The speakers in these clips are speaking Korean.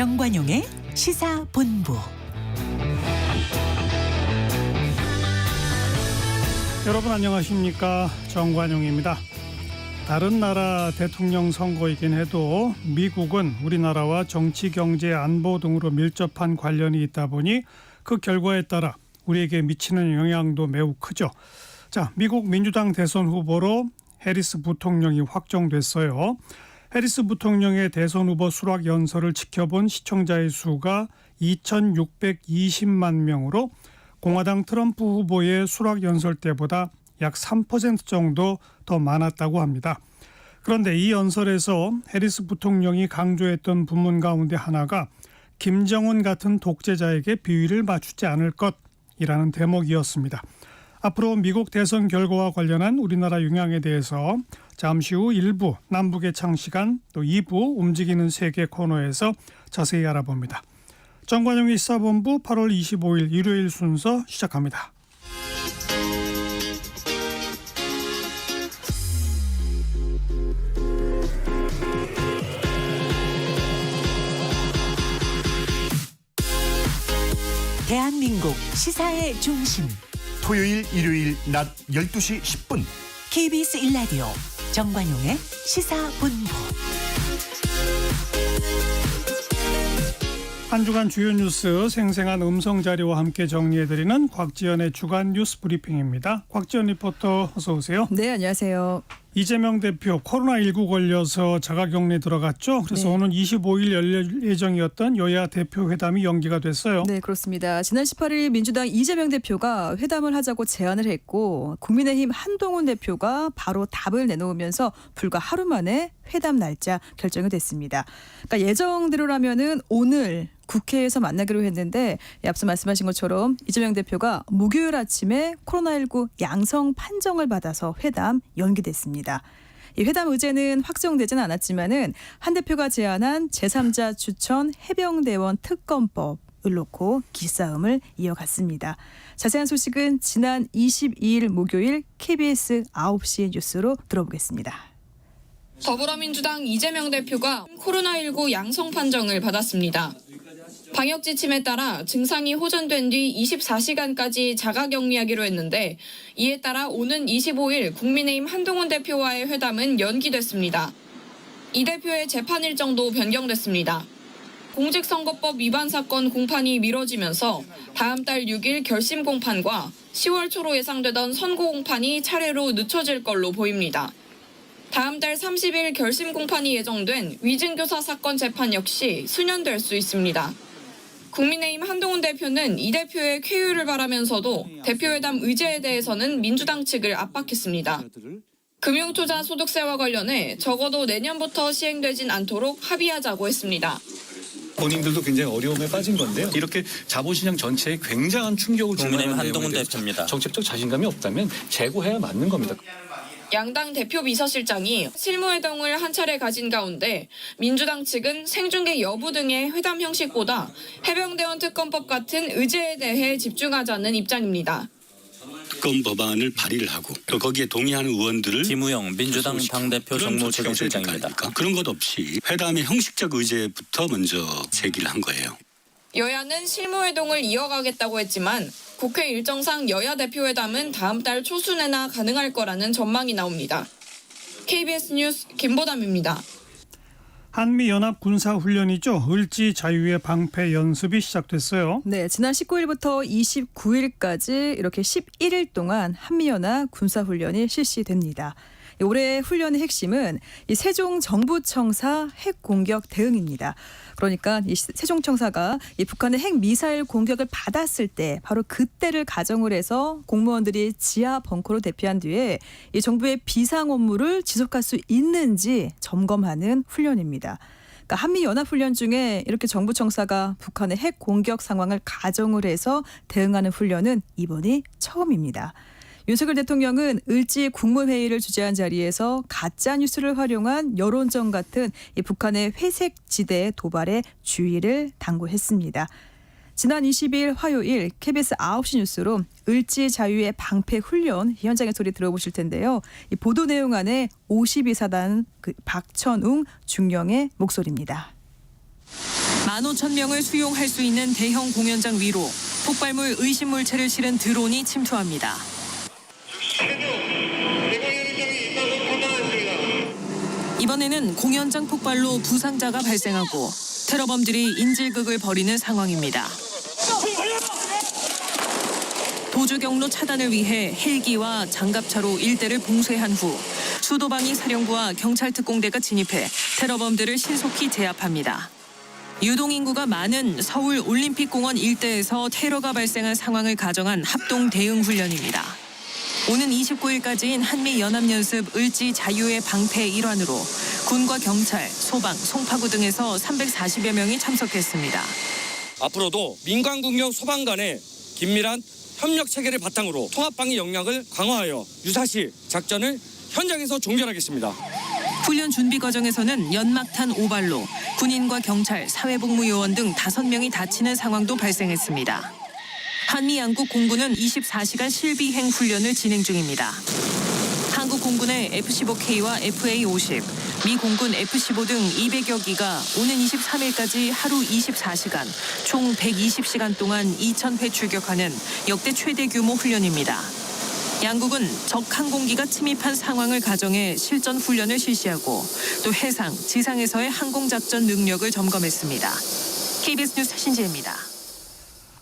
정관용의 시사본부. 여러분 안녕하십니까? 정관용입니다. 다른 나라 대통령 선거이긴 해도 미국은 우리나라와 정치, 경제, 안보 등으로 밀접한 관련이 있다 보니 그 결과에 따라 우리에게 미치는 영향도 매우 크죠. 자, 미국 민주당 대선 후보로 해리스 부통령이 확정됐어요. 해리스 부통령의 대선 후보 수락 연설을 지켜본 시청자의 수가 2,620만 명으로 공화당 트럼프 후보의 수락 연설 때보다 약 3% 정도 더 많았다고 합니다. 그런데 이 연설에서 해리스 부통령이 강조했던 부문 가운데 하나가 김정은 같은 독재자에게 비위를 맞추지 않을 것이라는 대목이었습니다. 앞으로 미국 대선 결과와 관련한 우리나라 영향에 대해서 잠시 후 1부 남북의 창시간 또 2부 움직이는 세계 코너에서 자세히 알아봅니다. 정관용의 시사본부 8월 25일 일요일 순서 시작합니다. 대한민국 시사의 중심 토요일, 일요일 낮 12시 10분 KBS 1라디오 정관용의 시사본부. 한 주간 주요 뉴스 생생한 음성 자료와 함께 정리해드리는 곽지연의 주간 뉴스 브리핑입니다. 곽지연 리포터 어서 오세요. 네, 안녕하세요. 이재명 대표 코로나19 걸려서 자가격리 들어갔죠. 그래서 네. 오는 25일 열릴 예정이었던 여야 대표 회담이 연기가 됐어요. 네, 그렇습니다. 지난 18일 민주당 이재명 대표가 회담을 하자고 제안을 했고 국민의힘 한동훈 대표가 바로 답을 내놓으면서 불과 하루 만에 회담 날짜 결정이 됐습니다. 그러니까 예정대로라면은 오늘 국회에서 만나기로 했는데 앞서 말씀하신 것처럼 이재명 대표가 목요일 아침에 코로나19 양성 판정을 받아서 회담 연기됐습니다. 이 회담 의제는 확정되지는 않았지만은 한 대표가 제안한 제3자 추천 해병대원 특검법을 놓고 기싸움을 이어갔습니다. 자세한 소식은 지난 22일 목요일 KBS 9시 뉴스로 들어보겠습니다. 더불어민주당 이재명 대표가 코로나19 양성 판정을 받았습니다. 방역 지침에 따라 증상이 호전된 뒤 24시간까지 자가격리하기로 했는데 이에 따라 오는 25일 국민의힘 한동훈 대표와의 회담은 연기됐습니다. 이 대표의 재판 일정도 변경됐습니다. 공직선거법 위반 사건 공판이 미뤄지면서 다음 달 6일 결심 공판과 10월 초로 예상되던 선고 공판이 차례로 늦춰질 걸로 보입니다. 다음 달 30일 결심 공판이 예정된 위증교사 사건 재판 역시 수년될 수 있습니다. 국민의힘 한동훈 대표는 이 대표의 쾌유를 바라면서도 대표회담 의제에 대해서는 민주당 측을 압박했습니다. 금융투자 소득세와 관련해 적어도 내년부터 시행되진 않도록 합의하자고 했습니다. 본인들도 굉장히 어려움에 빠진 건데요. 이렇게 자본시장 전체에 굉장한 충격을 주는 국민의힘 한동훈 대표입니다. 정책적 자신감이 없다면 재고해야 맞는 겁니다. 양당 대표 비서실장이 실무회동을 한 차례 가진 가운데 민주당 측은 생중계 여부 등의 회담 형식보다 해병대원 특검법 같은 의제에 대해 집중하자는 입장입니다. 특검 법안을 발의를 하고 또 거기에 동의하는 의원들을 김우영 민주당 당대표 정무조정실장입니다. 그런 것 없이 회담의 형식적 의제부터 먼저 제기를 한 거예요. 여야는 실무회동을 이어가겠다고 했지만 국회 일정상 여야 대표회담은 다음 달 초순에나 가능할 거라는 전망이 나옵니다. KBS 뉴스 김보담입니다. 한미연합 군사훈련이죠. 을지 자유의 방패 연습이 시작됐어요. 네, 지난 19일부터 29일까지 이렇게 11일 동안 한미연합 군사훈련이 실시됩니다. 올해 훈련의 핵심은 이 세종정부청사 핵공격 대응입니다. 그러니까 이 세종청사가 이 북한의 핵미사일 공격을 받았을 때 바로 그때를 가정을 해서 공무원들이 지하 벙커로 대피한 뒤에 이 정부의 비상 업무를 지속할 수 있는지 점검하는 훈련입니다. 그러니까 한미연합훈련 중에 이렇게 정부청사가 북한의 핵 공격 상황을 가정을 해서 대응하는 훈련은 이번이 처음입니다. 윤석열 대통령은 을지 국무회의를 주재한 자리에서 가짜뉴스를 활용한 여론전 같은 이 북한의 회색 지대 도발에 주의를 당부했습니다. 지난 20일 화요일 KBS 9시 뉴스로 을지 자유의 방패 훈련 현장의 소리 들어보실 텐데요. 이 보도 내용 안에 52사단 박천웅 중령의 목소리입니다. 15,000명을 수용할 수 있는 대형 공연장 위로 폭발물 의심 물체를 실은 드론이 침투합니다. 이번에는 공연장 폭발로 부상자가 발생하고 테러범들이 인질극을 벌이는 상황입니다. 도주 경로 차단을 위해 헬기와 장갑차로 일대를 봉쇄한 후 수도방위 사령부와 경찰 특공대가 진입해 테러범들을 신속히 제압합니다. 유동인구가 많은 서울 올림픽공원 일대에서 테러가 발생한 상황을 가정한 합동 대응 훈련입니다. 오는 29일까지인 한미연합연습 을지 자유의 방패 일환으로 군과 경찰, 소방, 송파구 등에서 340여 명이 참석했습니다. 앞으로도 민관국력 소방 간의 긴밀한 협력 체계를 바탕으로 통합방위 역량을 강화하여 유사시 작전을 현장에서 종결하겠습니다. 훈련 준비 과정에서는 연막탄 오발로 군인과 경찰, 사회복무요원 등 5명이 다치는 상황도 발생했습니다. 한미 양국 공군은 24시간 실비행 훈련을 진행 중입니다. 한국 공군의 F-15K와 FA-50, 미 공군 F-15 등 200여 기가 오는 23일까지 하루 24시간, 총 120시간 동안 2,000회 출격하는 역대 최대 규모 훈련입니다. 양국은 적 항공기가 침입한 상황을 가정해 실전 훈련을 실시하고 또 해상, 지상에서의 항공작전 능력을 점검했습니다. KBS 뉴스 신지혜입니다.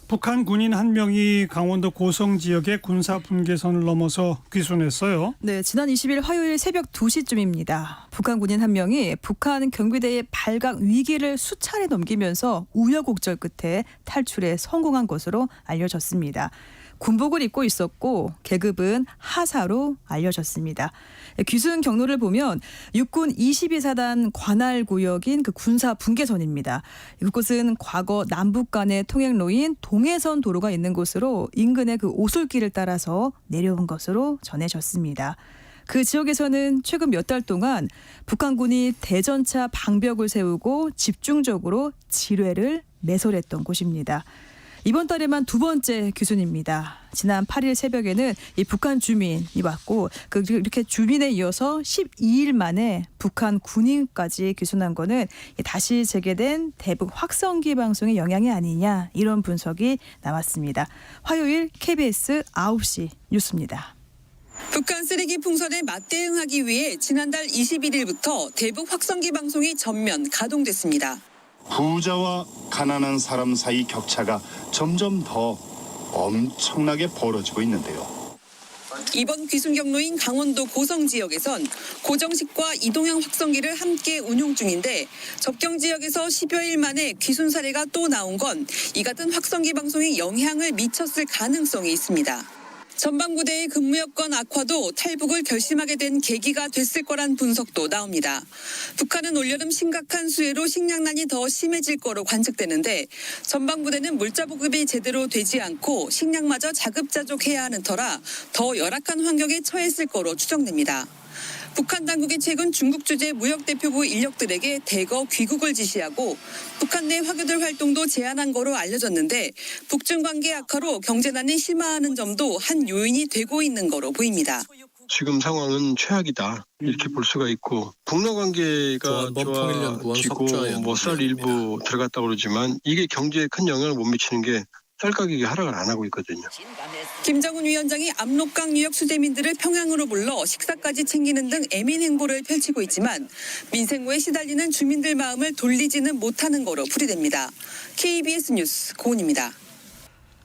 북한 군인 한 명이 강원도 고성 지역의 군사 분계선을 넘어서 귀순했어요. 네, 지난 20일 화요일 새벽 2시쯤입니다. 북한 군인 한 명이 북한 경비대의 발각 위기를 수차례 넘기면서 우여곡절 끝에 탈출에 성공한 것으로 알려졌습니다. 군복을 입고 있었고 계급은 하사로 알려졌습니다. 귀순 경로를 보면 육군 22사단 관할 구역인 그 군사 분계선입니다. 이곳은 과거 남북 간의 통행로인 동해선 도로가 있는 곳으로 인근의 그 오솔길을 따라서 내려온 것으로 전해졌습니다. 그 지역에서는 최근 몇 달 동안 북한군이 대전차 방벽을 세우고 집중적으로 지뢰를 매설했던 곳입니다. 이번 달에만 2번째 귀순입니다. 지난 8일 새벽에는 이 북한 주민이 왔고 이렇게 주민에 이어서 12일 만에 북한 군인까지 귀순한 거는 다시 재개된 대북 확성기 방송의 영향이 아니냐 이런 분석이 나왔습니다. 화요일 KBS 9시 뉴스입니다. 북한 쓰레기 풍선에 맞대응하기 위해 지난달 21일부터 대북 확성기 방송이 전면 가동됐습니다. 부자와 가난한 사람 사이 격차가 점점 더 엄청나게 벌어지고 있는데요. 이번 귀순 경로인 강원도 고성 지역에선 고정식과 이동형 확성기를 함께 운용 중인데 접경 지역에서 10여일 만에 귀순 사례가 또 나온 건 이 같은 확성기 방송이 영향을 미쳤을 가능성이 있습니다. 전방부대의 근무 여건 악화도 탈북을 결심하게 된 계기가 됐을 거란 분석도 나옵니다. 북한은 올여름 심각한 수해로 식량난이 더 심해질 거로 관측되는데 전방부대는 물자 보급이 제대로 되지 않고 식량마저 자급자족해야 하는 터라 더 열악한 환경에 처했을 거로 추정됩니다. 북한 당국이 최근 중국 주재 무역대표부 인력들에게 대거 귀국을 지시하고 북한 내 화교들 활동도 제한한 거로 알려졌는데 북중 관계 악화로 경제난이 심화하는 점도 한 요인이 되고 있는 거로 보입니다. 지금 상황은 최악이다 이렇게 볼 수가 있고 북러 관계가 좋아지고 쌀 일부 들어갔다고 그러지만 이게 경제에 큰 영향을 못 미치는 게 쌀 가격이 하락을 안 하고 있거든요. 김정은 위원장이 압록강 유역 수재민들을 평양으로 불러 식사까지 챙기는 등 애민 행보를 펼치고 있지만 민생고에 시달리는 주민들 마음을 돌리지는 못하는 거로 풀이됩니다. KBS 뉴스 고은입니다.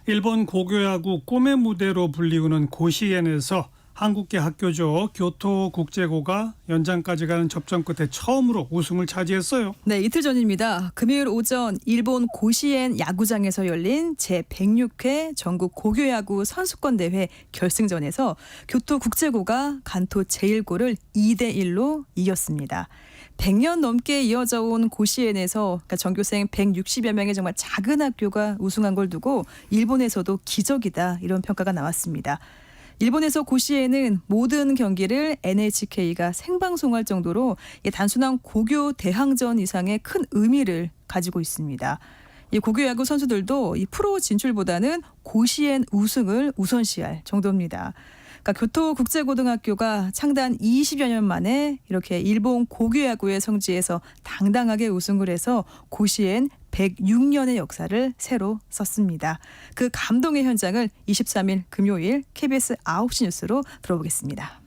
일본 고교야구 꿈의 무대로 불리우는 고시엔에서 한국계 학교죠. 교토국제고가 연장까지 가는 접전 끝에 처음으로 우승을 차지했어요. 네, 이틀 전입니다. 금요일 오전 일본 고시엔 야구장에서 열린 제106회 전국 고교야구 선수권대회 결승전에서 교토국제고가 간토 제1고를 2대1로 이겼습니다. 100년 넘게 이어져 온 고시엔에서 전교생 160여 명의 정말 작은 학교가 우승한 걸 두고 일본에서도 기적이다 이런 평가가 나왔습니다. 일본에서 고시에는 모든 경기를 NHK가 생방송할 정도로 단순한 고교 대항전 이상의 큰 의미를 가지고 있습니다. 이 고교 야구 선수들도 이 프로 진출보다는 고시엔 우승을 우선시할 정도입니다. 그러니까 교토국제고등학교가 창단 20여 년 만에 이렇게 일본 고교 야구의 성지에서 당당하게 우승을 해서 고시엔 106년의 역사를 새로 썼습니다. 그 감동의 현장을 23일 금요일 KBS 9시 뉴스로 들어보겠습니다.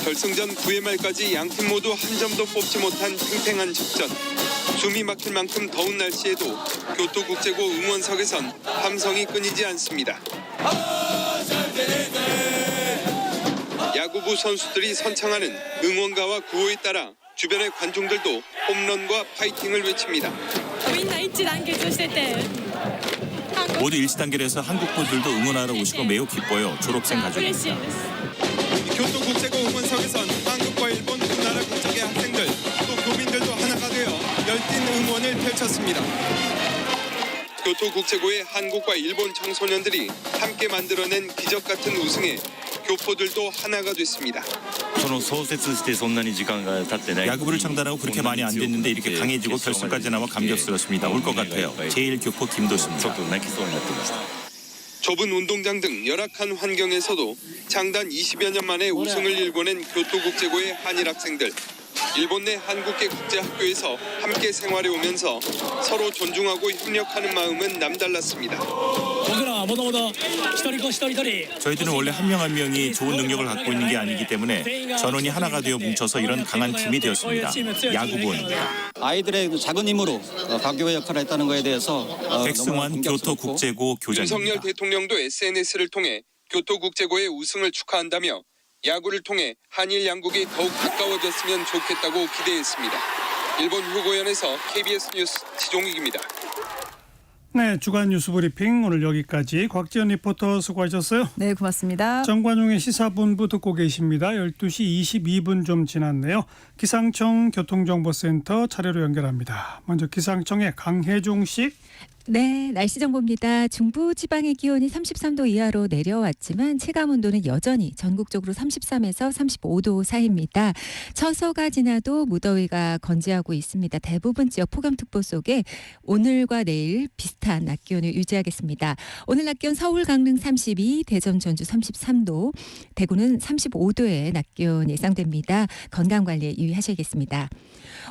결승전 9회 말까지 양팀 모두 한 점도 뽑지 못한 팽팽한 접전. 숨이 막힐 만큼 더운 날씨에도 교토국제고 응원석에선 함성이 끊이지 않습니다. 야구부 선수들이 선창하는 응원가와 구호에 따라 주변의 관중들도 홈런과 파이팅을 외칩니다. 모두 일시단결에서 한국 분들도 응원하러 오시고 매우 기뻐요. 졸업생 가족입니다. 교토국제고 응원석에선 한국과 일본 두 나라 국적의 학생들 또 교민들도 하나가 되어 열띤 응원을 펼쳤습니다. 교토국제고의 한국과 일본 청소년들이 함께 만들어낸 기적 같은 우승에 교포들도 하나가 됐습니다. 야구부를 창단하고 그렇게 많이 안 됐는데 이렇게 강해지고 결승까지 나와 감격스럽습니다. 울 것 같아요. 제1교포 김도수입니다. 좁은 운동장 등 열악한 환경에서도 장단 20여 년 만에 우승을 일궈낸 교토국제고의 한일 학생들. 일본 내 한국계 국제학교에서 함께 생활해 오면서 서로 존중하고 협력하는 마음은 남달랐습니다. 저희들은 원래 한 명 한 명이 좋은 능력을 갖고 있는 게 아니기 때문에 전원이 하나가 되어 뭉쳐서 이런 강한 팀이 되었습니다. 야구부입니다. 아이들의 작은 힘으로 바뀌어의 역할을 했다는 것에 대해서 백승환 교토국제고 교장입니다. 윤석열 대통령도 SNS를 통해 교토국제고의 우승을 축하한다며 야구를 통해 한일 양국이 더욱 가까워졌으면 좋겠다고 기대했습니다. 일본 휴고현에서 KBS 뉴스 지종익입니다. 네, 주간 뉴스 브리핑 오늘 여기까지. 곽지연 리포터 수고하셨어요. 네, 고맙습니다. 정관용의 시사본부 듣고 계십니다. 12시 22분 좀 지났네요. 기상청 교통정보센터 차례로 연결합니다. 먼저 기상청의 강혜종 씨. 네, 날씨 정보입니다. 중부 지방의 기온이 33도 이하로 내려왔지만 체감 온도는 여전히 전국적으로 33에서 35도 사이입니다. 처서가 지나도 무더위가 건재하고 있습니다. 대부분 지역 폭염특보 속에 오늘과 내일 비슷한 낮 기온을 유지하겠습니다. 오늘 낮 기온 서울, 강릉 32, 대전, 전주 33도, 대구는 35도의 낮 기온 예상됩니다. 건강관리에 유의하셔야겠습니다.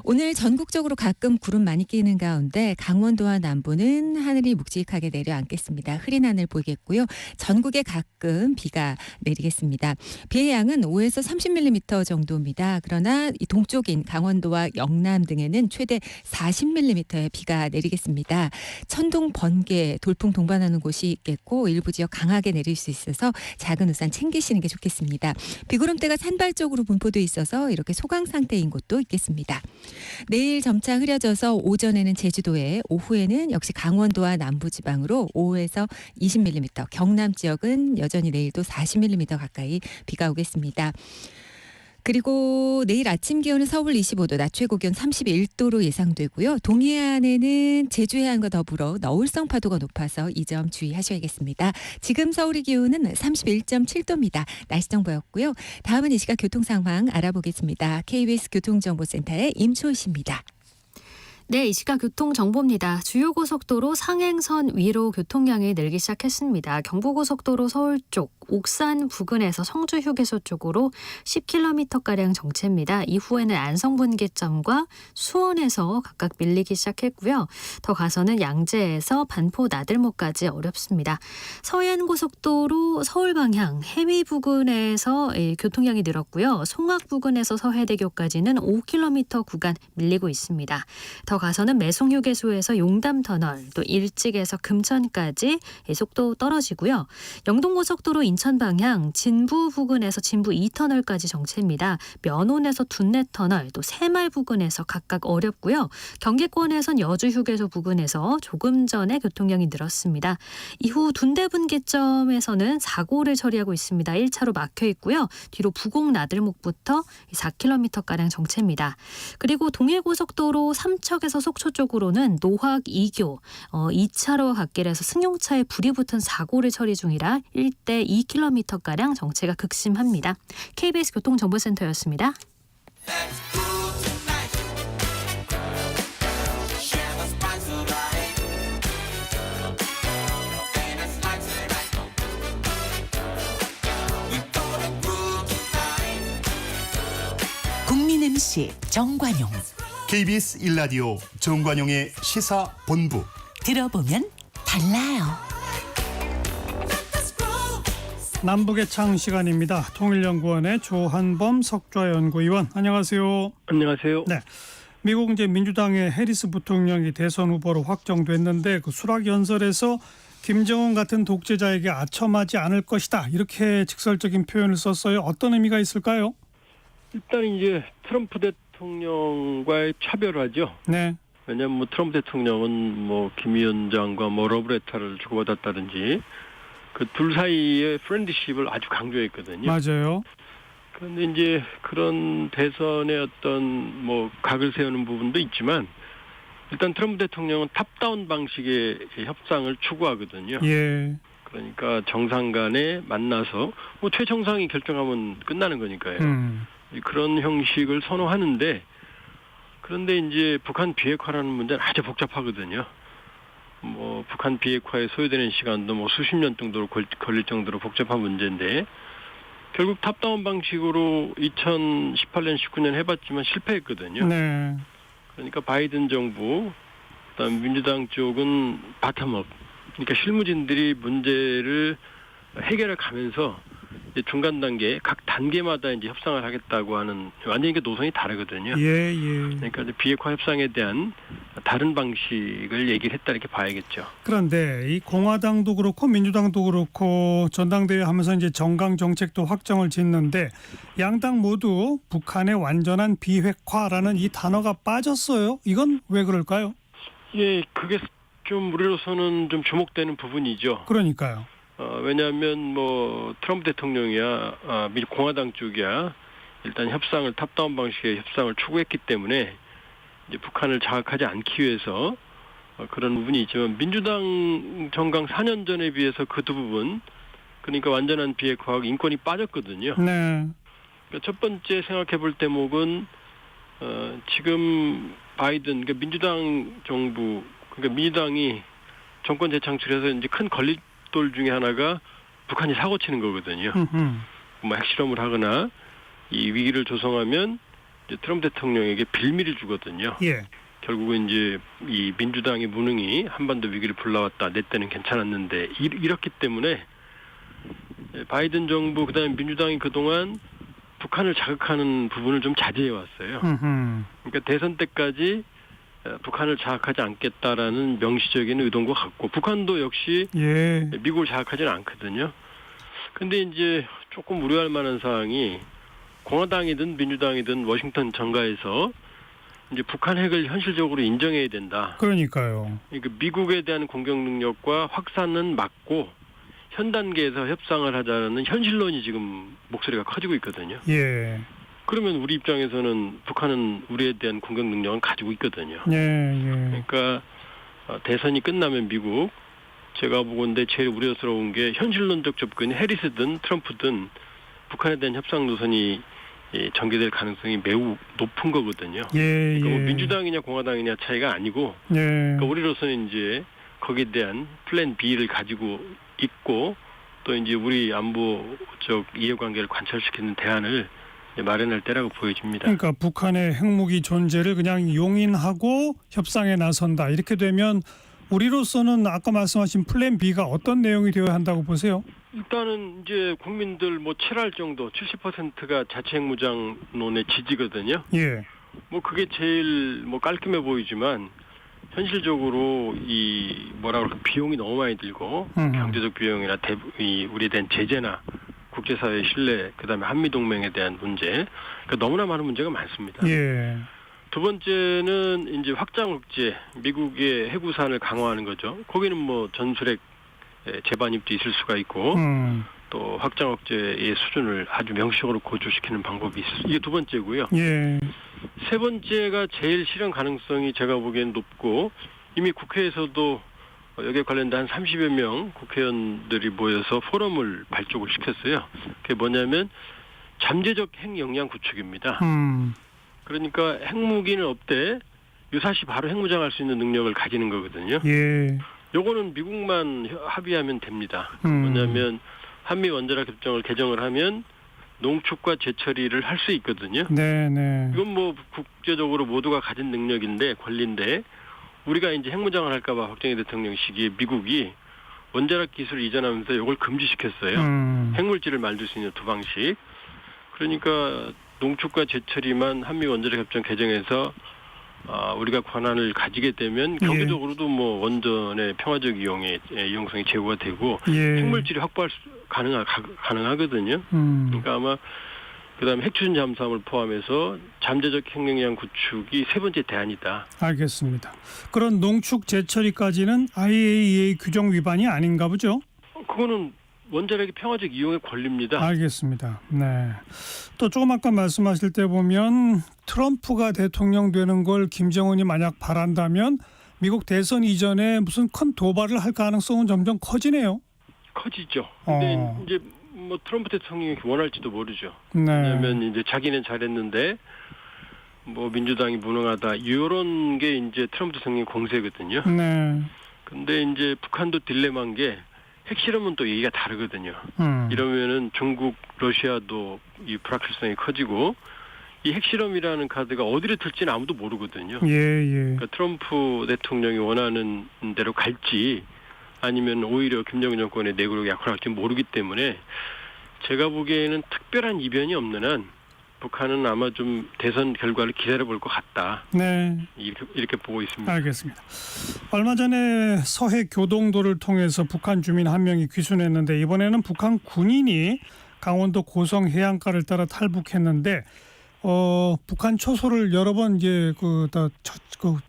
오늘 전국적으로 가끔 구름 많이 끼는 가운데 강원도와 남부는 하늘이 묵직하게 내려앉겠습니다. 흐린 하늘 보이겠고요. 전국에 가끔 비가 내리겠습니다. 비의 양은 5에서 30mm 정도입니다. 그러나 이 동쪽인 강원도와 영남 등에는 최대 40mm의 비가 내리겠습니다. 천둥, 번개, 돌풍 동반하는 곳이 있겠고 일부 지역 강하게 내릴 수 있어서 작은 우산 챙기시는 게 좋겠습니다. 비구름대가 산발적으로 분포돼 있어서 이렇게 소강 상태인 곳도 있겠습니다. 내일 점차 흐려져서 오전에는 제주도에, 오후에는 역시 강원도와 남부지방으로 5에서 20mm, 경남 지역은 여전히 내일도 40mm 가까이 비가 오겠습니다. 그리고 내일 아침 기온은 서울 25도, 낮 최고 기온 31도로 예상되고요. 동해안에는 제주 해안과 더불어 너울성 파도가 높아서 이 점 주의하셔야겠습니다. 지금 서울의 기온은 31.7도입니다. 날씨 정보였고요. 다음은 이 시각 교통 상황 알아보겠습니다. KBS 교통정보센터의 임초희 씨입니다. 네, 이 시각 교통정보입니다. 주요 고속도로 상행선 위로 교통량이 늘기 시작했습니다. 경부고속도로 서울 쪽 옥산 부근에서 성주 휴게소 쪽으로 10km가량 정체입니다. 이후에는 안성분기점과 수원에서 각각 밀리기 시작했고요. 더 가서는 양재에서 반포 나들목까지 어렵습니다. 서해안고속도로 서울 방향 해미 부근에서 교통량이 늘었고요. 송악 부근에서 서해대교까지는 5km 구간 밀리고 있습니다. 더 가서는 매송휴게소에서 용담터널, 또 일찍에서 금천까지 속도 떨어지고요. 영동고속도로 인천 방향 진부 부근에서 진부 2터널까지 정체입니다. 면온에서 둔내터널, 또 새말 부근에서 각각 어렵고요. 경기권에선 여주휴게소 부근에서 조금 전에 교통량이 늘었습니다. 이후 둔대분기점에서는 사고를 처리하고 있습니다. 1차로 막혀 있고요. 뒤로 부곡 나들목부터 4km가량 정체입니다. 그리고 동해고속도로 삼척에서 속초 쪽으로는 노학 2교 2차로와 갓길에서 승용차에 불이 붙은 사고를 처리 중이라 1대 2km가량 정체가 극심합니다. KBS 교통정보센터였습니다. 국민 MC 정관용. KBS 1라디오 정관용의 시사본부. 들어보면 달라요. 남북의 창 시간입니다. 통일연구원의 조한범 석좌연구위원, 안녕하세요. 안녕하세요. 네, 미국 이제 민주당의 해리스 부통령이 대선 후보로 확정됐는데 그 수락 연설에서 김정은 같은 독재자에게 아첨하지 않을 것이다, 이렇게 직설적인 표현을 썼어요. 어떤 의미가 있을까요? 일단 이제 트럼프 대통령과의 차별화죠. 네. 왜냐하면 뭐 트럼프 대통령은 뭐 김 위원장과 뭐 러브레터를 주고받았다든지 그 둘 사이의 프렌드십을 아주 강조했거든요. 맞아요. 그런데 이제 그런 대선의 어떤 뭐 각을 세우는 부분도 있지만 일단 트럼프 대통령은 탑다운 방식의 협상을 추구하거든요. 예. 그러니까 정상 간에 만나서 뭐 최정상이 결정하면 끝나는 거니까요. 그런 형식을 선호하는데, 그런데 이제 북한 비핵화라는 문제는 아주 복잡하거든요. 뭐 북한 비핵화에 소요되는 시간도 뭐 수십 년 정도로 걸릴 정도로 복잡한 문제인데, 결국 탑다운 방식으로 2018년, 19년 해봤지만 실패했거든요. 네. 그러니까 바이든 정부, 그다음 민주당 쪽은 바텀업, 그러니까 실무진들이 문제를 해결해 가면서 이제 중간 단계, 각 단계마다 이제 협상을 하겠다고 하는, 완전히 그 노선이 다르거든요. 예. 그러니까 이제 비핵화 협상에 대한 다른 방식을 얘기를 했다, 이렇게 봐야겠죠. 그런데 이 공화당도 그렇고 민주당도 그렇고 전당대회 하면서 이제 정강 정책도 확정을 짓는데 양당 모두 북한의 완전한 비핵화라는 이 단어가 빠졌어요. 이건 왜 그럴까요? 예, 그게 좀 우리로서는 좀 주목되는 부분이죠. 그러니까요. 왜냐하면 뭐 트럼프 대통령이야 미국 공화당 쪽이야 일단 협상을 탑다운 방식의 협상을 추구했기 때문에 이제 북한을 자극하지 않기 위해서 그런 부분이 있지만, 민주당 정강 4년 전에 비해서 그 두 부분, 그러니까 완전한 비핵화하고 인권이 빠졌거든요. 네. 그러니까 첫 번째 생각해 볼 대목은 지금 바이든, 그러니까 민주당 정부, 그러니까 민주당이 정권 재창출해서 이제 큰 걸림돌 중에 하나가 북한이 사고 치는 거거든요. 뭐 핵실험을 하거나 이 위기를 조성하면 이제 트럼프 대통령에게 빌미를 주거든요. 예. 결국은 이제 이 민주당의 무능이 한반도 위기를 불러왔다, 내 때는 괜찮았는데, 이렇기 때문에 바이든 정부, 그다음에 민주당이 그동안 북한을 자극하는 부분을 좀 자제해 왔어요. 그러니까 대선 때까지 북한을 자극하지 않겠다라는 명시적인 의도인 것 같고, 북한도 역시 미국을 자극하지는 않거든요. 근데 이제 조금 우려할 만한 사항이, 공화당이든 민주당이든 워싱턴 정가에서 이제 북한 핵을 현실적으로 인정해야 된다. 그러니까요. 그러니까 미국에 대한 공격 능력과 확산은 막고 현 단계에서 협상을 하자는 현실론이 지금 목소리가 커지고 있거든요. 예. 그러면 우리 입장에서는 북한은 우리에 대한 공격 능력은 가지고 있거든요. 그러니까 대선이 끝나면 미국, 제가 보건대 제일 우려스러운 게 현실론적 접근이 해리스든 트럼프든 북한에 대한 협상 노선이 전개될 가능성이 매우 높은 거거든요. 그러니까 뭐 민주당이냐 공화당이냐 차이가 아니고, 그러니까 우리로서는 이제 거기에 대한 플랜 B를 가지고 있고, 또 이제 우리 안보적 이해관계를 관철시키는 대안을 마련할 때라고 보여집니다. 그러니까 북한의 핵무기 존재를 그냥 용인하고 협상에 나선다, 이렇게 되면 우리로서는 아까 말씀하신 플랜 B가 어떤 내용이 되어야 한다고 보세요? 일단은 이제 국민들 뭐 7할 정도, 70%가 자체 핵무장론의 지지거든요. 예. 뭐 그게 제일 뭐 깔끔해 보이지만, 현실적으로 이 뭐라 그럴까, 비용이 너무 많이 들고, 경제적 비용이나 우리에 대한 제재나 국제사회의 신뢰, 그다음에 한미 동맹에 대한 문제, 그러니까 너무나 많은 문제가 많습니다. 예. 두 번째는 이제 확장 억제, 미국의 해구산을 강화하는 거죠. 거기는 뭐 전술핵 재반입도 있을 수가 있고, 또 확장 억제의 수준을 아주 명시적으로 고조시키는 방법이 있을 수, 이게 두 번째고요. 예. 세 번째가 제일 실현 가능성이 제가 보기엔 높고, 이미 국회에서도 여기에 관련된 한 30여 명 국회의원들이 모여서 포럼을 발족을 시켰어요. 그게 뭐냐면 잠재적 핵 역량 구축입니다. 그러니까 핵무기는 없대 유사시 바로 핵무장할 수 있는 능력을 가지는 거거든요. 예. 요거는 미국만 합의하면 됩니다. 뭐냐면 한미 원자력 협정을 개정을 하면 농축과 재처리를 할 수 있거든요. 네. 이건 뭐 국제적으로 모두가 가진 능력인데 권리인데 우리가 이제 핵무장을 할까봐 박정희 대통령 시기에 미국이 원자력 기술을 이전하면서 이걸 금지시켰어요. 핵물질을 만들 수 있는 두 방식. 그러니까 농축과 재처리만 한미 원자력 협정 개정에서 우리가 권한을 가지게 되면 경제적으로도 뭐 원전의 평화적 이용성이 제고가 되고 핵물질이 확보할 가능하거든요. 그러니까 아마 그다음에 핵추진 잠수함을 포함해서 잠재적 핵능력 구축이 세 번째 대안이다. 알겠습니다. 그런 농축 재처리까지는 IAEA 규정 위반이 아닌가 보죠? 그거는 원자력의 평화적 이용의 권리입니다. 알겠습니다. 네. 또 조금 아까 말씀하실 때 보면 트럼프가 대통령 되는 걸 김정은이 만약 바란다면 미국 대선 이전에 무슨 큰 도발을 할 가능성은 점점 커지네요. 커지죠. 근데 이제 뭐 트럼프 대통령이 원할지도 모르죠. 네. 왜냐하면 이제 자기는 잘했는데 뭐 민주당이 무능하다 이런 게 이제 트럼프 대통령 공세거든요. 네. 근데 이제 북한도 딜레마인 게 핵실험은 또 얘기가 다르거든요. 이러면은 중국, 러시아도 이 불확실성이 커지고 이 핵실험이라는 카드가 어디를 틀지는 아무도 모르거든요. 그러니까 트럼프 대통령이 원하는 대로 갈지 아니면 오히려 김정은 정권의 내구력이 약화할지 모르기 때문에 제가 보기에는 특별한 이변이 없는 한 북한은 아마 좀 대선 결과를 기다려볼 것 같다. 네. 이렇게 보고 있습니다. 알겠습니다. 얼마 전에 서해 교동도를 통해서 북한 주민 한 명이 귀순했는데 이번에는 북한 군인이 강원도 고성 해안가를 따라 탈북했는데 북한 초소를 여러 번 이제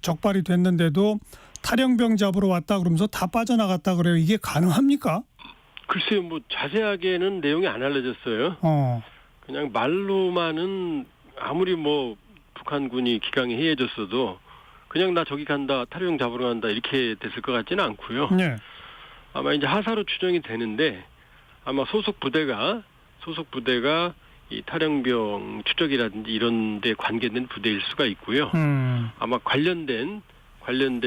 적발이 됐는데도 탈영병 잡으러 왔다 그러면서 다 빠져나갔다 그래요. 이게 가능합니까? 글쎄요, 뭐 자세하게는 내용이 안 알려졌어요. 그냥 말로만은 아무리 뭐 북한군이 기강이 해해졌어도 그냥 나 저기 간다, 탈영병 잡으러 간다 이렇게 됐을 것 같지는 않고요. 네. 아마 이제 하사로 추정이 되는데 아마 소속 부대가 이 탈영병 추적이라든지 이런 데 관계된 부대일 수가 있고요. 아마 관련된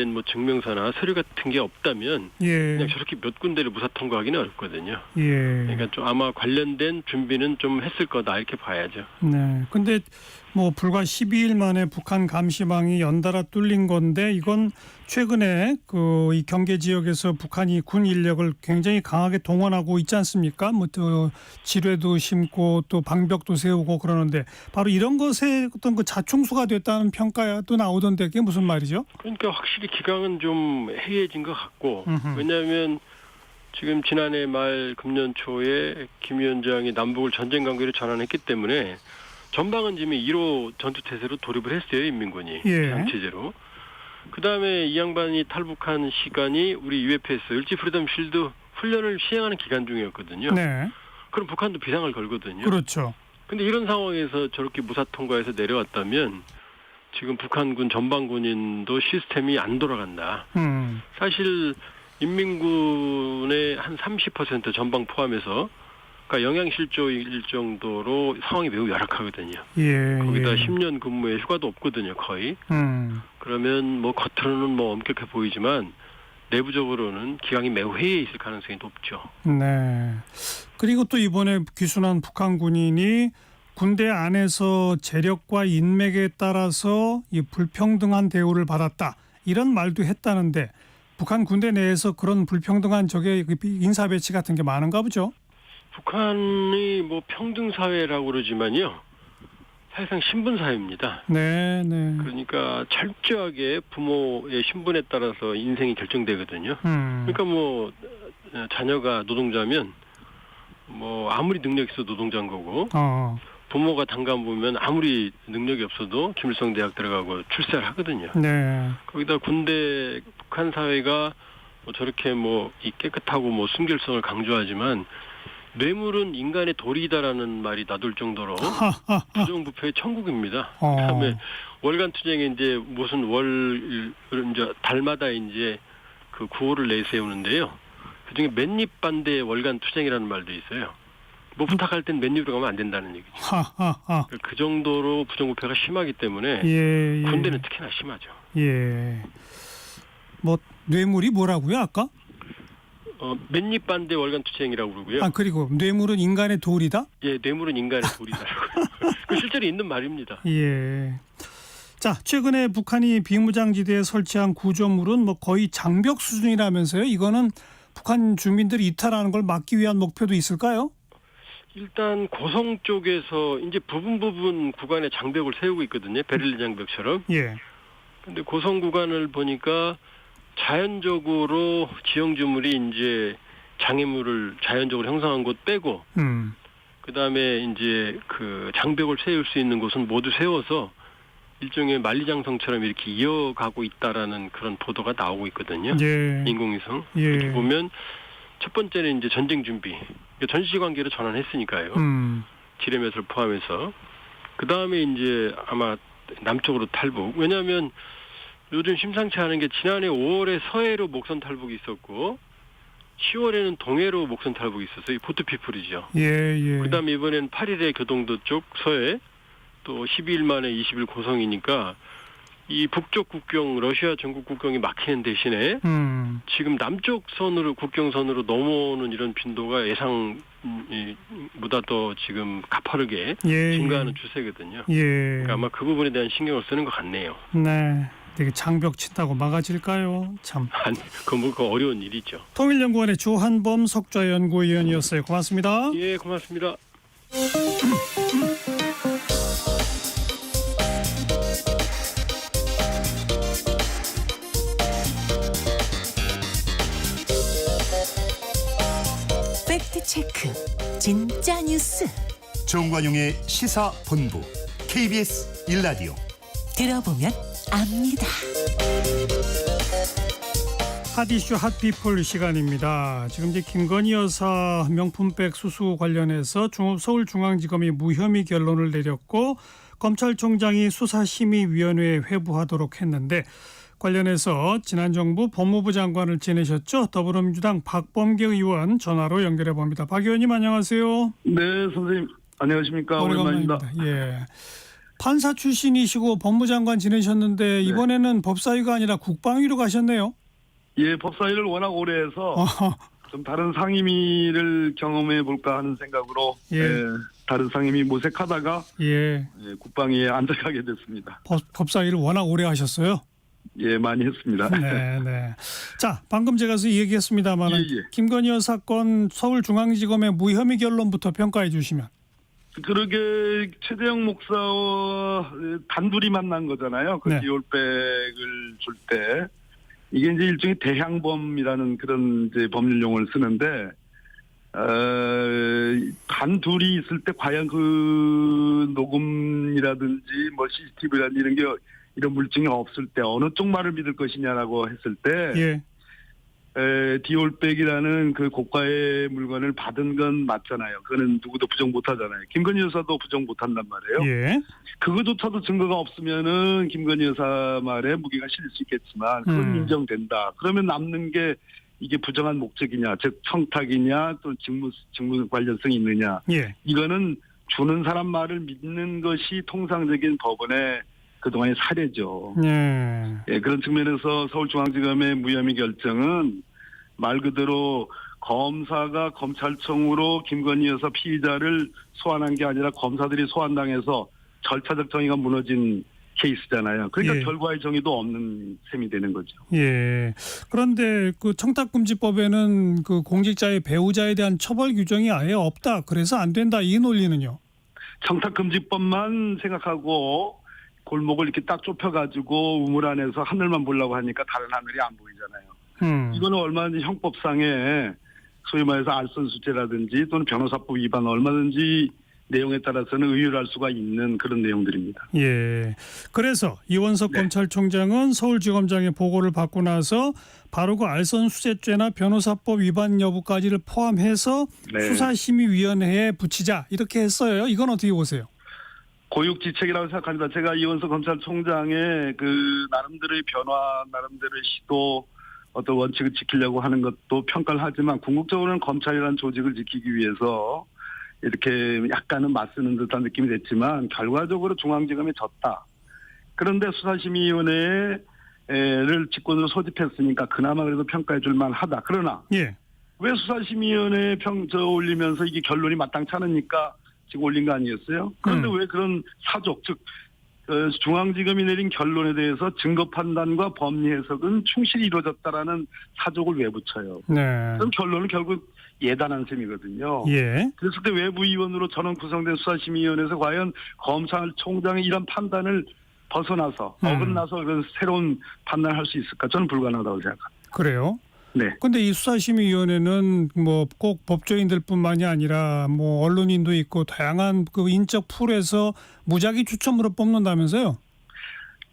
뭐 증명서나 서류 같은 게 없다면 그냥 저렇게 몇 군데를 무사 통과하기는 어렵거든요. 그러니까 좀 아마 관련된 준비는 좀 했을 거다 이렇게 봐야죠. 네. 근데 뭐 불과 12일 만에 북한 감시망이 연달아 뚫린 건데 이건 최근에 이 경계 지역에서 북한이 군 인력을 굉장히 강하게 동원하고 있지 않습니까? 뭐 또 지뢰도 심고 또 방벽도 세우고 그러는데 바로 이런 것에 어떤 그 자충수가 됐다는 평가도 나오던데 그게 무슨 말이죠? 그러니까 확실히 기강은 좀 해이해진 것 같고 왜냐하면 지금 지난해 말 금년 초에 김 위원장이 남북을 전쟁 관계로 전환했기 때문에 전방은 지금 1호 전투태세로 돌입을 했어요. 인민군이. 비상체제로. 그다음에 이 양반이 탈북한 시간이 우리 UFS, 을지 프리덤 쉴드 훈련을 시행하는 기간 중이었거든요. 네. 그럼 북한도 비상을 걸거든요. 그렇죠. 근데 이런 상황에서 저렇게 무사 통과해서 내려왔다면 지금 북한군 전방군인도 시스템이 안 돌아간다. 사실 인민군의 한 30% 전방 포함해서 그러니까 영양실조일 정도로 상황이 매우 열악하거든요. 거기다 10년 근무에 휴가도 없거든요, 거의. 그러면 뭐 겉으로는 뭐 엄격해 보이지만 내부적으로는 기강이 매우 해이해 있을 가능성이 높죠. 네. 그리고 또 이번에 귀순한 북한 군인이 군대 안에서 재력과 인맥에 따라서 이 불평등한 대우를 받았다. 이런 말도 했다는데 북한 군대 내에서 그런 불평등한 인사 배치 같은 게 많은가 보죠? 북한이 뭐 평등사회라고 그러지만요. 사실상 신분사회입니다. 네. 그러니까 철저하게 부모의 신분에 따라서 인생이 결정되거든요. 그러니까 뭐 자녀가 노동자면 뭐 아무리 능력이 있어도 노동자인 거고 부모가 단간부면 아무리 능력이 없어도 김일성 대학 들어가고 출세를 하거든요. 네. 거기다 군대 북한 사회가 뭐 저렇게 뭐 이 깨끗하고 뭐 순결성을 강조하지만 뇌물은 인간의 도리다라는 말이 나돌 정도로 부정부패의 천국입니다. 그다음에 월간 투쟁에 이제 무슨 이제 달마다 이제 그 구호를 내세우는데요. 그중에 맨입 반대 월간 투쟁이라는 말도 있어요. 뭐 부탁할 땐 맨입으로 가면 안 된다는 얘기죠. 그 정도로 부정부패가 심하기 때문에 군대는 특히나 심하죠. 뭐 뇌물이 뭐라고요, 아까? 맨입 반대 월간 투쟁이라고 그러고요. 아, 그리고 뇌물은 인간의 도리다? 예, 뇌물은 인간의 도리다라고요. 그 실제로 있는 말입니다. 예. 자, 최근에 북한이 비무장지대에 설치한 구조물은 뭐 거의 장벽 수준이라면서요. 이거는 북한 주민들이 이탈하는 걸 막기 위한 목표도 있을까요? 일단 고성 쪽에서 이제 부분 구간에 장벽을 세우고 있거든요. 베를린 장벽처럼. 예. 근데 고성 구간을 보니까 자연적으로 지형주물이 이제 장애물을 자연적으로 형성한 곳 빼고, 그다음에 이제 그 장벽을 세울 수 있는 곳은 모두 세워서 일종의 만리장성처럼 이렇게 이어가고 있다라는 그런 보도가 나오고 있거든요. 예. 인공위성. 예. 이렇게 보면 첫 번째는 이제 전쟁 준비, 전시 관계로 전환했으니까요. 지뢰мет을 포함해서. 그다음에 이제 아마 남쪽으로 탈북. 왜냐하면 요즘 심상치 않은 게 지난해 5월에 서해로 목선 탈북이 있었고 10월에는 동해로 목선 탈북이 있었어요. 포트피플이죠. 예. 그다음에 이번엔 8일에 교동도 쪽 서해, 또 12일 만에 20일 고성이니까 이 북쪽 국경, 러시아 전국 국경이 막히는 대신에 지금 남쪽 선으로 국경선으로 넘어오는 이런 빈도가 예상보다 더 지금 가파르게 증가하는 추세거든요. 예. 그러니까 아마 그 부분에 대한 신경을 쓰는 것 같네요. 네. 되게 장벽 친다고 막아질까요? 참. 아니, 그거 어려운 일이죠. 통일연구원의 조한범 석좌연구위원이었어요. 고맙습니다. 예, 고맙습니다. 팩트체크 진짜 뉴스 정관용의 시사본부 KBS 1라디오 들어보면 압니다. 핫이슈 핫피플 시간입니다. 지금 이제 김건희 여사 명품백 수수 관련해서 서울중앙지검이 무혐의 결론을 내렸고 검찰총장이 수사심의위원회에 회부하도록 했는데 관련해서 지난 정부 법무부 장관을 지내셨죠. 더불어민주당 박범계 의원 전화로 연결해 봅니다. 박 의원님 안녕하세요. 네, 선생님 안녕하십니까. 오랜만입니다. 예. 판사 출신이시고 법무장관 지내셨는데 이번에는 법사위가 아니라 국방위로 가셨네요. 예, 법사위를 워낙 오래 해서 좀 다른 상임위를 경험해 볼까 하는 생각으로 다른 상임위 모색하다가 국방위에 안착하게 됐습니다. 법사위를 워낙 오래 하셨어요? 예, 많이 했습니다. 네. 자, 방금 제가 얘기했습니다만 김건희 여사 건 서울중앙지검의 무혐의 결론부터 평가해 주시면. 그러게 최재형 목사와 단둘이 만난 거잖아요. 그 디올백을 줄 때. 이게 이제 일종의 대향범이라는 그런 이제 법률 용어를 쓰는데, 단둘이 있을 때 과연 그 녹음이라든지 뭐 CCTV라든지 이런 물증이 없을 때 어느 쪽 말을 믿을 것이냐라고 했을 때, 디올백이라는 그 고가의 물건을 받은 건 맞잖아요. 그거는 누구도 부정 못하잖아요. 김건희 여사도 부정 못한단 말이에요. 그거조차도 증거가 없으면은 김건희 여사 말에 무게가 실릴 수 있겠지만 그건 인정된다. 그러면 남는 게 이게 부정한 목적이냐, 즉 청탁이냐, 또 직무 관련성이 있느냐. 이거는 주는 사람 말을 믿는 것이 통상적인 법원의 그동안의 사례죠. 그런 측면에서 서울중앙지검의 무혐의 결정은 말 그대로 검사가 검찰청으로 김건희 여사 피의자를 소환한 게 아니라 검사들이 소환당해서 절차적 정의가 무너진 케이스잖아요. 그러니까 결과의 정의도 없는 셈이 되는 거죠. 그런데 그 청탁금지법에는 그 공직자의 배우자에 대한 처벌 규정이 아예 없다. 그래서 안 된다. 이 논리는요? 청탁금지법만 생각하고 골목을 이렇게 딱 좁혀가지고 우물 안에서 하늘만 보려고 하니까 다른 하늘이 안 보이잖아요. 이거는 얼마든지 형법상에 소위 말해서 알선수재라든지 또는 변호사법 위반 얼마든지 내용에 따라서는 의율할 수가 있는 그런 내용들입니다. 그래서 이원석 검찰총장은 서울지검장의 보고를 받고 나서 바로 그 알선수재죄나 변호사법 위반 여부까지를 포함해서 수사심의위원회에 붙이자 이렇게 했어요. 이건 어떻게 보세요? 고육지책이라고 생각합니다. 제가 이원석 검찰총장의 그 나름대로의 변화, 나름대로의 시도, 어떤 원칙을 지키려고 하는 것도 평가를 하지만 궁극적으로는 검찰이라는 조직을 지키기 위해서 이렇게 약간은 맞서는 듯한 느낌이 됐지만 결과적으로 중앙지검에 졌다. 그런데 수사심의위원회를 직권으로 소집했으니까 그나마 그래도 평가해 줄 만하다. 그러나 왜 수사심의위원회 올리면서 이게 결론이 마땅치 않으니까 지금 올린 거 아니겠어요? 그런데 왜 그런 사족, 즉 중앙지검이 내린 결론에 대해서 증거 판단과 법리 해석은 충실히 이루어졌다라는 사족을 왜 붙여요? 네. 그럼 결론은 결국 예단한 셈이거든요. 예. 그랬을 때 외부위원으로 전원 구성된 수사심의위원회에서 과연 검찰총장의 이런 판단을 벗어나서 어긋나서 그런 새로운 판단을 할 수 있을까? 저는 불가능하다고 생각합니다. 그래요? 네. 근데 이 수사심의위원회는 뭐 꼭 법조인들뿐만이 아니라 뭐 언론인도 있고 다양한 그 인적 풀에서 무작위 추첨으로 뽑는다면서요?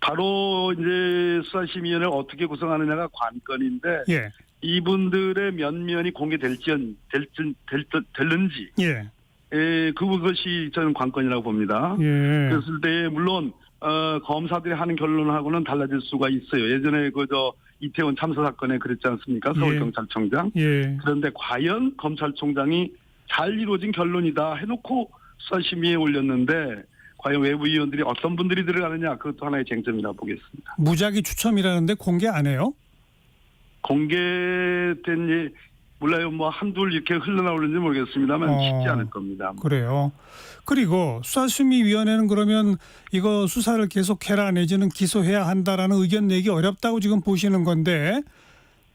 바로 이제 수사심의위원회를 어떻게 구성하느냐가 관건인데 예. 이분들의 면면이 공개될는지 예. 그것이 저는 관건이라고 봅니다. 예. 그랬을 때 물론 검사들이 하는 결론하고는 달라질 수가 있어요. 예전에 이태원 참사 사건에 그랬지 않습니까? 서울경찰청장. 예. 그런데 과연 검찰총장이 잘 이루어진 결론이다 해놓고 수사심의에 올렸는데 과연 외부위원들이 어떤 분들이 들어가느냐 그것도 하나의 쟁점이라고 보겠습니다. 무작위 추첨이라는데 공개 안 해요? 공개된 몰라요. 뭐 한둘 이렇게 흘러나오는지 모르겠습니다만 쉽지 않을 겁니다. 그래요. 그리고 수사심의위원회는 그러면 이거 수사를 계속해라 내지는 기소해야 한다라는 의견 내기 어렵다고 지금 보시는 건데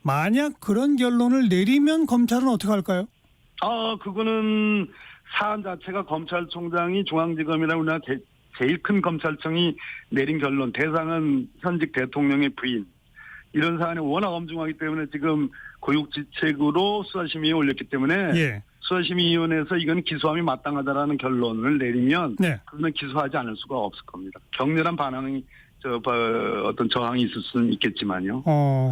만약 그런 결론을 내리면 검찰은 어떻게 할까요? 그거는 사안 자체가 검찰총장이 중앙지검이나 우리나라 제일 큰 검찰청이 내린 결론, 대상은 현직 대통령의 부인. 이런 사안이 워낙 엄중하기 때문에 지금 고육지책으로 수사심의에 올렸기 때문에 예. 수사심의위원회에서 이건 기소함이 마땅하다라는 결론을 내리면 네. 그러면 기소하지 않을 수가 없을 겁니다. 격렬한 반항이 어떤 저항이 있을 수는 있겠지만요.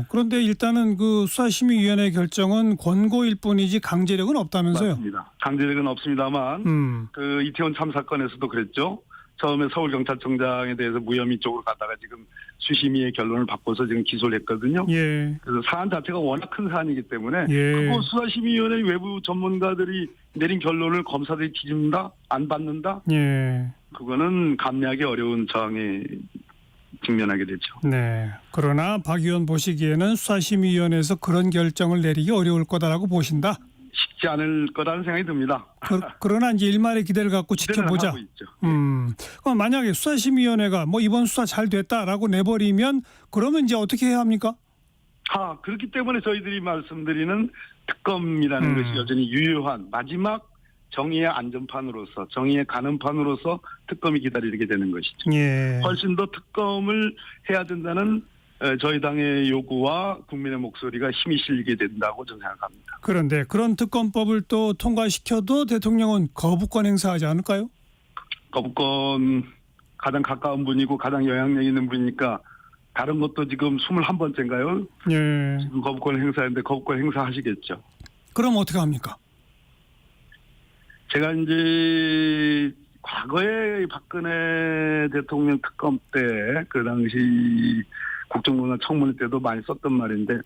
그런데 일단은 그 수사심의위원회 결정은 권고일 뿐이지 강제력은 없다면서요? 맞습니다. 강제력은 없습니다만 그 이태원 참사 건에서도 그랬죠. 처음에 서울경찰청장에 대해서 무혐의 쪽으로 가다가 지금 수심위의 결론을 바꿔서 지금 기소를 했거든요. 예. 그래서 사안 자체가 워낙 큰 사안이기 때문에 예. 그거 수사심의위원회 외부 전문가들이 내린 결론을 검사들이 뒤집는다? 안 받는다? 예. 그거는 감내하기 어려운 저항에 직면하게 되죠. 네. 그러나 박 의원 보시기에는 수사심의위원회에서 그런 결정을 내리기 어려울 거다라고 보신다? 쉽지 않을 거라는 생각이 듭니다. 그러나 이제 일말의 기대를 갖고 지켜보자. 하고 있죠. 그럼 만약에 수사심의위원회가 뭐 이번 수사 잘 됐다라고 내버리면 그러면 이제 어떻게 해야 합니까? 그렇기 때문에 저희들이 말씀드리는 특검이라는 것이 여전히 유효한 마지막 정의의 안전판으로서 정의의 가는판으로서 특검이 기다리게 되는 것이죠. 예. 훨씬 더 특검을 해야 된다는 저희 당의 요구와 국민의 목소리가 힘이 실리게 된다고 저는 생각합니다. 그런데 그런 특검법을 또 통과시켜도 대통령은 거부권 행사하지 않을까요? 거부권 가장 가까운 분이고 가장 영향력 있는 분이니까 다른 것도 지금 21번째인가요? 예. 지금 거부권 행사했는데 거부권 행사하시겠죠. 그럼 어떻게 합니까? 제가 이제 과거에 박근혜 대통령 특검 때 그 당시 국정농단 청문회 때도 많이 썼던 말인데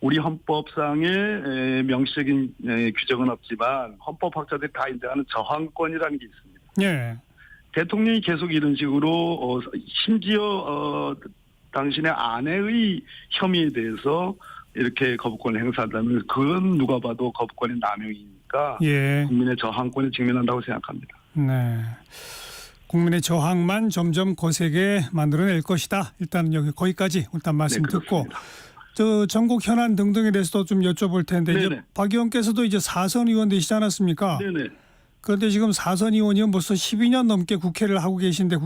우리 헌법상의 명시적인 규정은 없지만 헌법학자들이 다 인정하는 저항권이라는 게 있습니다. 예. 대통령이 계속 이런 식으로 심지어 당신의 아내의 혐의에 대해서 이렇게 거부권을 행사한다면 그건 누가 봐도 거부권의 남용이니까 예. 국민의 저항권에 직면한다고 생각합니다. 네. 국민의 저항만 점점 거세게 만들어낼 것이다. 일단 여기 거기까지 일단 말씀 듣고 전국 현안 등등에 대해서도 좀 여쭤볼 텐데 이제 박 의원께서도 이제 4선 의원 되시지 않았습니까? 네네. 그런데 지금 4선 의원이면 벌써 12년 넘게 국회의원 하고 계신데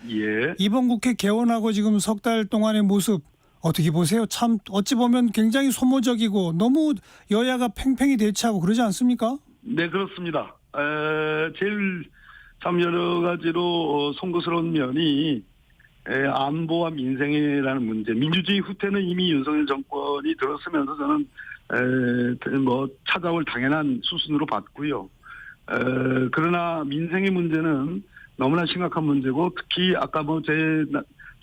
예. 이번 국회 개원하고 지금 석 달 동안의 모습 어떻게 보세요? 참 어찌 보면 굉장히 소모적이고 너무 여야가 팽팽히 대치하고 그러지 않습니까? 네, 그렇습니다. 제일 참 여러 가지로 송구스러운 면이 안보와 민생이라는 문제. 민주주의 후퇴는 이미 윤석열 정권이 들어서면서 저는 뭐 찾아올 당연한 수순으로 봤고요. 그러나 민생의 문제는 너무나 심각한 문제고 특히 아까 뭐 제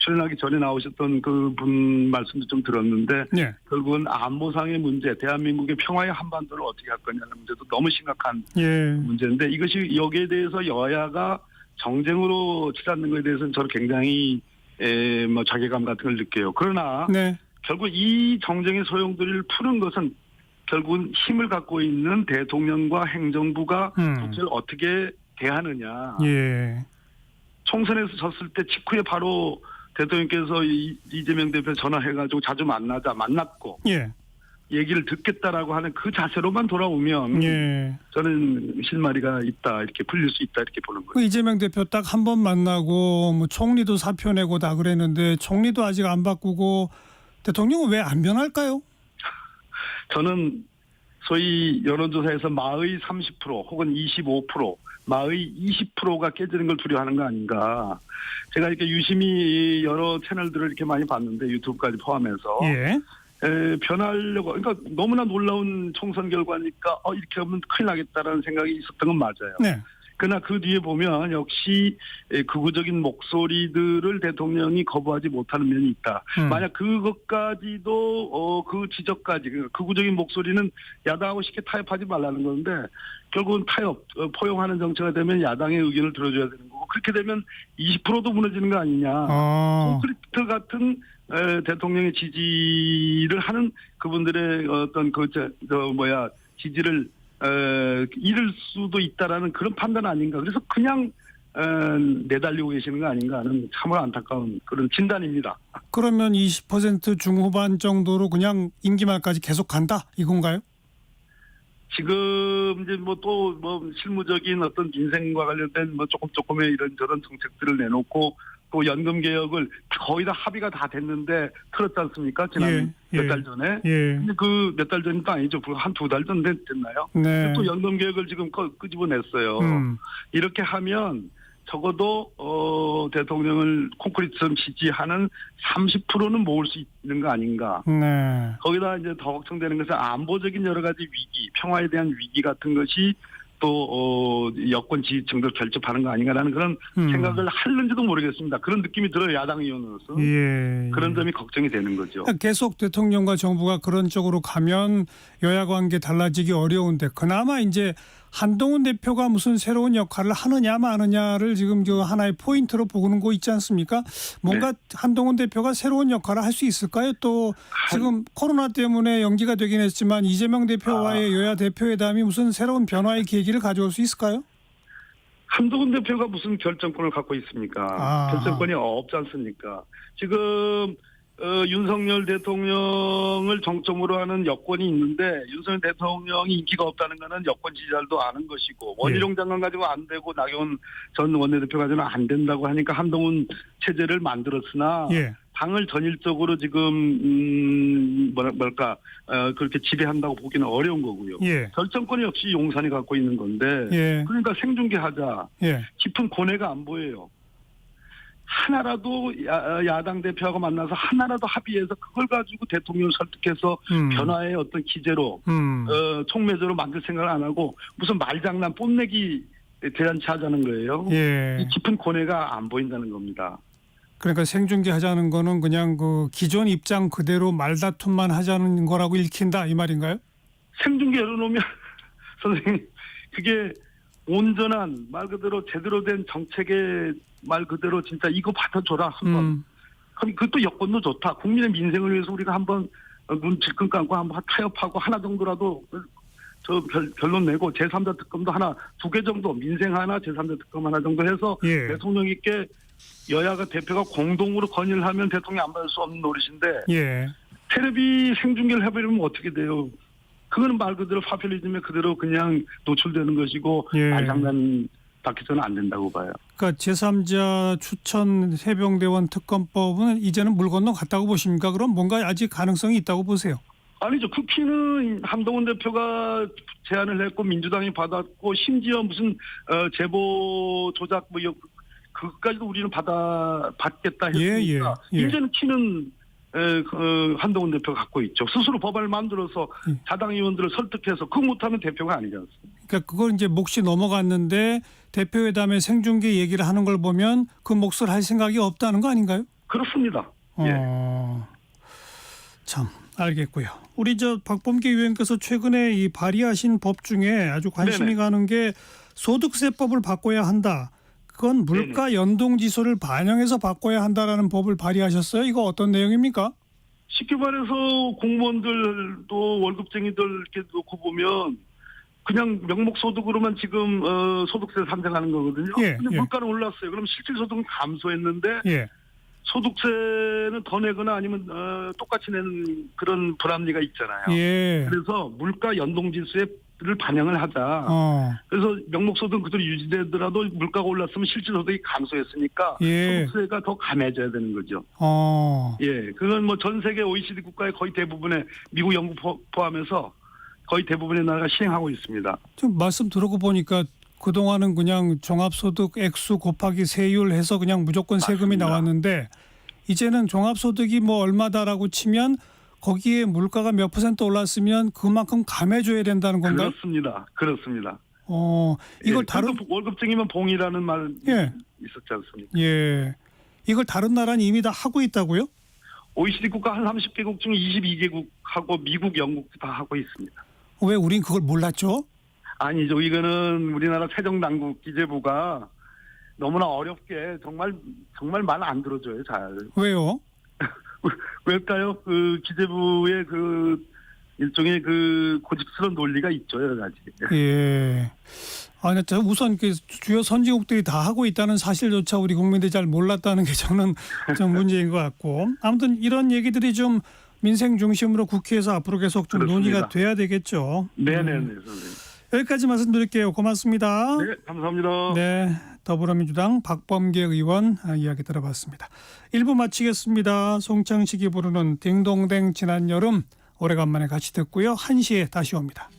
출연하기 전에 나오셨던 그분 말씀도 좀 들었는데 네. 결국은 안보상의 문제, 대한민국의 평화의 한반도를 어떻게 할 거냐는 문제도 너무 심각한 문제인데 이것이 여기에 대해서 여야가 정쟁으로 치닫는 것에 대해서는 저는 굉장히 뭐 자괴감 같은 걸 느껴요. 그러나 결국 이 정쟁의 소용돌이를 푸는 것은 결국은 힘을 갖고 있는 대통령과 행정부가 국회를 어떻게 대하느냐. 예. 총선에서 졌을 때 직후에 바로 대통령께서 이재명 대표 전화해가지고 자주 만났고 예. 얘기를 듣겠다라고 하는 그 자세로만 돌아오면 예. 저는 실마리가 있다 이렇게 풀릴 수 있다 이렇게 보는 거예요. 그 이재명 대표 딱 한 번 만나고 뭐 총리도 사표 내고 다 그랬는데 총리도 아직 안 바꾸고 대통령은 왜 안 변할까요? 저는 소위 여론조사에서 마의 30% 혹은 25%, 마의 20%가 깨지는 걸 두려워하는 거 아닌가. 제가 이렇게 유심히 여러 채널들을 이렇게 많이 봤는데 유튜브까지 포함해서 예. 변하려고 그러니까 너무나 놀라운 총선 결과니까 이렇게 하면 큰일 나겠다라는 생각이 있었던 건 맞아요. 네. 그러나 그 뒤에 보면 역시 극우적인 목소리들을 대통령이 거부하지 못하는 면이 있다. 만약 그것까지도 그 지적까지 극우적인 목소리는 야당하고 쉽게 타협하지 말라는 건데 결국은 타협, 포용하는 정치가 되면 야당의 의견을 들어줘야 되는 거고 그렇게 되면 20%도 무너지는 거 아니냐. 콘크리트 같은 대통령의 지지를 하는 그분들의 어떤 지지를 잃을 수도 있다라는 그런 판단 아닌가. 그래서 그냥 내달리고 계시는 거 아닌가 하는 참으로 안타까운 그런 진단입니다. 그러면 20% 중후반 정도로 그냥 임기 말까지 계속 간다 이건가요? 지금 이제 또 실무적인 어떤 민생과 관련된 조금의 이런저런 정책들을 내놓고 또 연금 개혁을 거의 다 합의가 다 됐는데 틀었지 않습니까? 지난 몇 달 전에. 근데 그 몇 달 전도 아니죠. 한 2달 전 됐나요? 네. 또 연금 개혁을 지금 끄집어냈어요. 이렇게 하면 적어도 대통령을 콘크리트처럼 지지하는 30%는 모을 수 있는 거 아닌가. 네. 거기다 이제 더 걱정되는 것은 안보적인 여러 가지 위기, 평화에 대한 위기 같은 것이 또 여권 지지층도 결집하는 거 아닌가라는 그런 생각을 하는지도 모르겠습니다. 그런 느낌이 들어요. 야당 의원으로서. 그런 점이 걱정이 되는 거죠. 계속 대통령과 정부가 그런 쪽으로 가면 여야 관계 달라지기 어려운데 그나마 이제 한동훈 대표가 무슨 새로운 역할을 하느냐 마느냐를 지금 그 하나의 포인트로 보는 거 있지 않습니까? 뭔가 한동훈 대표가 새로운 역할을 할 수 있을까요? 또 지금 코로나 때문에 연기가 되긴 했지만 이재명 대표와의 여야 대표회담이 무슨 새로운 변화의 계기를 가져올 수 있을까요? 한동훈 대표가 무슨 결정권을 갖고 있습니까? 결정권이 없지 않습니까? 지금 윤석열 대통령을 정점으로 하는 여권이 있는데 윤석열 대통령이 인기가 없다는 것은 여권 지지자들도 아는 것이고 원희룡 장관 가지고 안 되고 나경원 전 원내대표 가지고는 안 된다고 하니까 한동훈 체제를 만들었으나 당을 전일적으로 지금 그렇게 지배한다고 보기는 어려운 거고요. 결정권이 역시 용산이 갖고 있는 건데 그러니까 생중계하자. 깊은 고뇌가 안 보여요. 하나라도 야당 대표하고 만나서 하나라도 합의해서 그걸 가지고 대통령을 설득해서 변화의 어떤 기제로 촉매제로 만들 생각을 안 하고 무슨 말장난 뽐내기 대잔치 하자는 거예요. 이 깊은 고뇌가 안 보인다는 겁니다. 그러니까 생중계 하자는 거는 그냥 그 기존 입장 그대로 말다툼만 하자는 거라고 읽힌다 이 말인가요? 생중계 열어놓으면 선생님 그게 온전한 말 그대로 제대로 된 정책의 말 그대로 진짜 이거 받아줘라 한번. 그럼 그것도 여건도 좋다. 국민의 민생을 위해서 우리가 한번 눈 질끈 감고 한번 타협하고 하나 정도라도 결론 내고 제3자 특검도 하나 2개 정도 민생 하나 제3자 특검 하나 정도 해서 대통령님께 여야가 대표가 공동으로 건의를 하면 대통령이 안 받을 수 없는 노릇인데 텔레비 생중계를 해버리면 어떻게 돼요? 그거는 말 그대로 파퓰리즘에 그대로 그냥 노출되는 것이고 말장난 밖에서는 안 된다고 봐요. 그러니까 제3자 추천 해병대원 특검법은 이제는 물 건너 갔다고 보십니까? 그럼 뭔가 아직 가능성이 있다고 보세요? 아니죠. 그 피는 한동훈 대표가 제안을 했고 민주당이 받았고 심지어 무슨 제보 조작 그것까지도 우리는 받겠다 했으니까 이제는 키는 한동훈 대표가 갖고 있죠. 스스로 법안을 만들어서 자당 의원들을 설득해서 그거 못하면 대표가 아니지 않습니까? 그러니까 그걸 이제 몫이 넘어갔는데 대표회담에 생중계 얘기를 하는 걸 보면 그 몫을 할 생각이 없다는 거 아닌가요? 그렇습니다. 참 알겠고요. 우리 박범계 의원께서 최근에 이 발의하신 법 중에 아주 관심이 가는 게 소득세법을 바꿔야 한다. 그건 물가 연동 지수를 반영해서 바꿔야 한다라는 법을 발의하셨어요. 이거 어떤 내용입니까? 쉽게 말해서 공무원들도 월급쟁이들 이렇게 놓고 보면 그냥 명목소득으로만 지금 소득세 산정하는 거거든요. 예, 근데 예. 물가는 올랐어요. 그럼 실질소득은 감소했는데 예. 소득세는 더 내거나 아니면 똑같이 내는 그런 불합리가 있잖아요. 예. 그래서 물가 연동지수를 반영을 하자. 그래서 명목소득은 그대로 유지되더라도 물가가 올랐으면 실질소득이 감소했으니까 예. 소득세가 더 감해져야 되는 거죠. 예, 그건 뭐 전 세계 OECD 국가의 거의 대부분의 미국, 영국 포함해서 거의 대부분의 나라가 시행하고 있습니다. 좀 말씀 들어고 보니까 그동안은 그냥 종합소득 액수 곱하기 세율 해서 그냥 무조건 세금이 맞습니다. 나왔는데 이제는 종합소득이 뭐 얼마다라고 치면 거기에 물가가 몇 % 올랐으면 그만큼 감해줘야 된다는 건가요? 그렇습니다. 이걸 예, 다른 월급쟁이면 봉이라는 말 예. 있었지 않습니까? 예. 이걸 다른 나라는 이미 다 하고 있다고요? OECD 국가 한 30개국 중에 22개국하고 미국, 영국 다 하고 있습니다. 왜 우린 그걸 몰랐죠? 아니죠. 이거는 우리나라 세종당국 기재부가 너무나 어렵게 정말 말 안 들어줘요. 잘. 왜요? 왜일까요? 그 기재부의 그 일종의 그 고집스러운 논리가 있죠. 여러 가지. 예. 아니, 우선 그 주요 선진국들이 다 하고 있다는 사실조차 우리 국민들이 잘 몰랐다는 게 저는 좀 문제인 것 같고. 아무튼 이런 얘기들이 좀 민생 중심으로 국회에서 앞으로 계속 좀 그렇습니다. 논의가 돼야 되겠죠. 네네네. 선생님. 여기까지 말씀드릴게요. 고맙습니다. 네, 감사합니다. 네, 더불어민주당 박범계 의원 이야기 들어봤습니다. 1부 마치겠습니다. 송창식이 부르는 딩동댕 지난 여름 오래간만에 같이 듣고요. 1시에 다시 옵니다.